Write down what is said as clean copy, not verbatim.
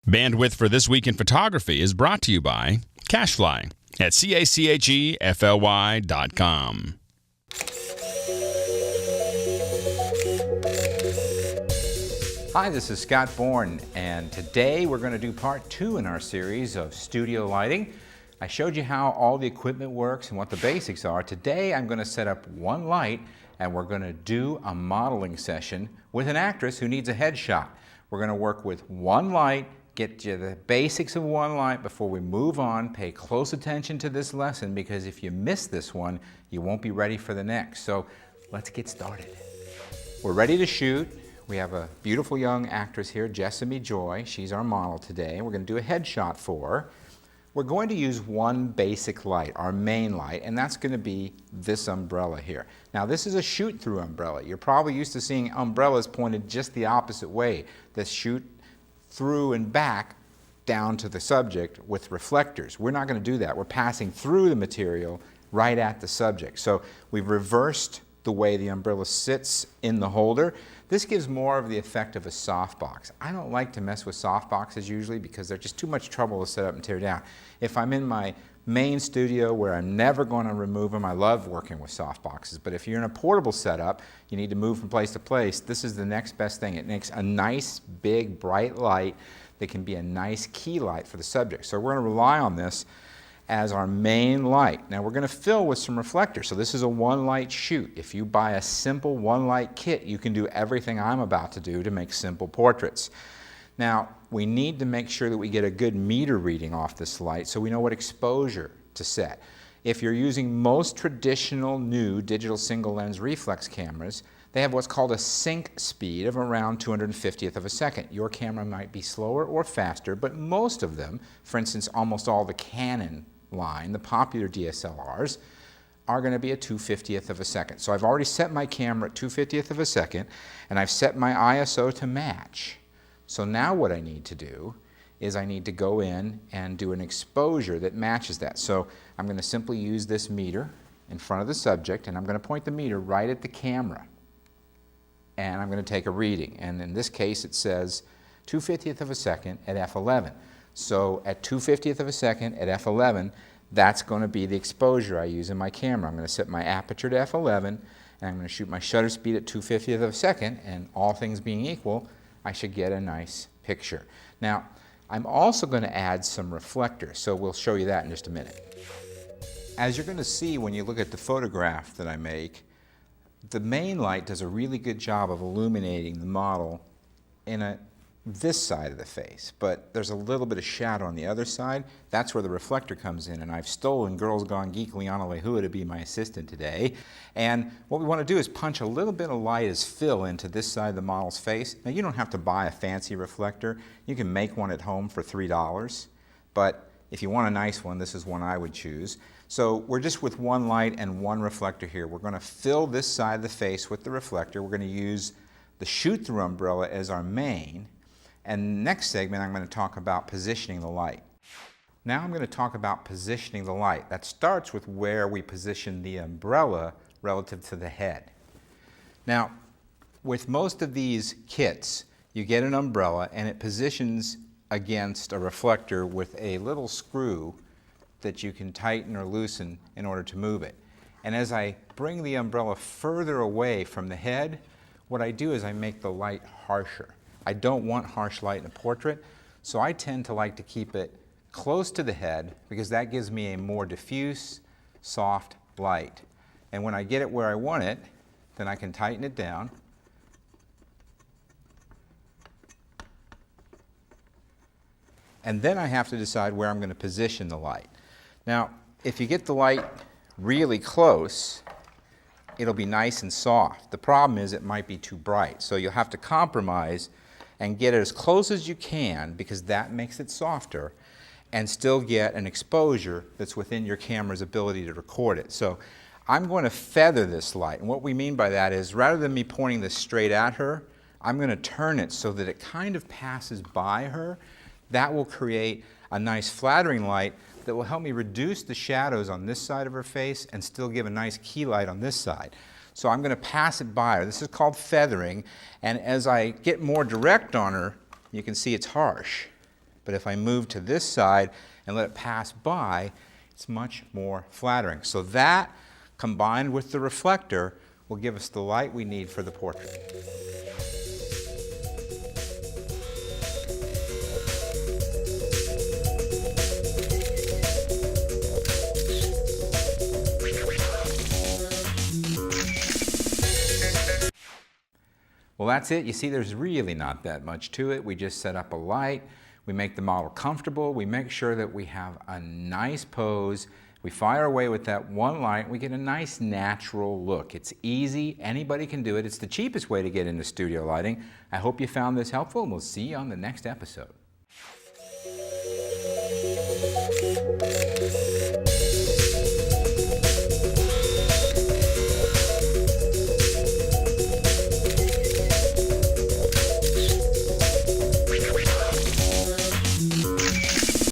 Bandwidth for This Week in Photography is brought to you by CacheFly at CACHEFLY.com. Hi, this is Scott Bourne, and today we're going to do part 2 in our series of studio lighting. I showed you how all the equipment works and what the basics are. Today I'm going to set up one light and we're going to do a modeling session with an actress who needs a headshot. We're going to work with one light, get you the basics of one light before we move on. Pay close attention to this lesson because if you miss this one, you won't be ready for the next. So let's get started. We're ready to shoot. We have a beautiful young actress here, Jessamy Joy. She's our model today. We're going to do a headshot for her. We're going to use one basic light, our main light, and that's going to be this umbrella here. Now this is a shoot-through umbrella. You're probably used to seeing umbrellas pointed just the opposite way, that shoot through and back down to the subject with reflectors. We're not going to do that. We're passing through the material right at the subject. So we've reversed the way the umbrella sits in the holder. This gives more of the effect of a softbox. I don't like to mess with softboxes usually because they're just too much trouble to set up and tear down. If I'm in my main studio where I'm never going to remove them, I love working with softboxes. But if you're in a portable setup, you need to move from place to place, this is the next best thing. It makes a nice, big, bright light that can be a nice key light for the subject. So we're going to rely on this as our main light. Now we're going to fill with some reflectors. So this is a one light shoot. If you buy a simple one light kit, you can do everything I'm about to do to make simple portraits. Now we need to make sure that we get a good meter reading off this light so we know what exposure to set. If you're using most traditional new digital single lens reflex cameras, they have what's called a sync speed of around 250th of a second. Your camera might be slower or faster, but most of them, for instance almost all the Canon line, the popular DSLRs, are going to be a 250th of a second. So I've already set my camera at 250th of a second and I've set my ISO to match. So now what I need to do is I need to go in and do an exposure that matches that. So I'm going to simply use this meter in front of the subject and I'm going to point the meter right at the camera and I'm going to take a reading, and in this case it says 250th of a second at f11. So at 250th of a second at f11, that's going to be the exposure I use in my camera. I'm going to set my aperture to f11 and I'm going to shoot my shutter speed at 250th of a second, and all things being equal, I should get a nice picture. Now I'm also going to add some reflectors, so we'll show you that in just a minute. As you're going to see when you look at the photograph that I make, the main light does a really good job of illuminating the model in this side of the face, but there's a little bit of shadow on the other side. That's where the reflector comes in, and I've stolen Girls Gone Geek Liana Lehua to be my assistant today. And what we want to do is punch a little bit of light as fill into this side of the model's face. Now you don't have to buy a fancy reflector. You can make one at home for $3, but if you want a nice one, this is one I would choose. So we're just with one light and one reflector here. We're going to fill this side of the face with the reflector. We're going to use the shoot-through umbrella as our main. And next segment I'm going to talk about positioning the light. Now I'm going to talk about positioning the light. That starts with where we position the umbrella relative to the head. Now with most of these kits you get an umbrella and it positions against a reflector with a little screw that you can tighten or loosen in order to move it. And as I bring the umbrella further away from the head, what I do is I make the light harsher. I don't want harsh light in a portrait, so I tend to like to keep it close to the head because that gives me a more diffuse, soft light. And when I get it where I want it, then I can tighten it down. And then I have to decide where I'm going to position the light. Now, if you get the light really close, it'll be nice and soft. The problem is it might be too bright, so you'll have to compromise and get it as close as you can because that makes it softer and still get an exposure that's within your camera's ability to record it. So I'm going to feather this light, and what we mean by that is rather than me pointing this straight at her, I'm going to turn it so that it kind of passes by her. That will create a nice flattering light that will help me reduce the shadows on this side of her face and still give a nice key light on this side. So I'm going to pass it by her. This is called feathering, and as I get more direct on her, you can see it's harsh. But if I move to this side and let it pass by, it's much more flattering. So that, combined with the reflector, will give us the light we need for the portrait. Well, that's it. You see, there's really not that much to it. We just set up a light. We make the model comfortable. We make sure that we have a nice pose. We fire away with that one light. We get a nice natural look. It's easy. Anybody can do it. It's the cheapest way to get into studio lighting. I hope you found this helpful, and we'll see you on the next episode.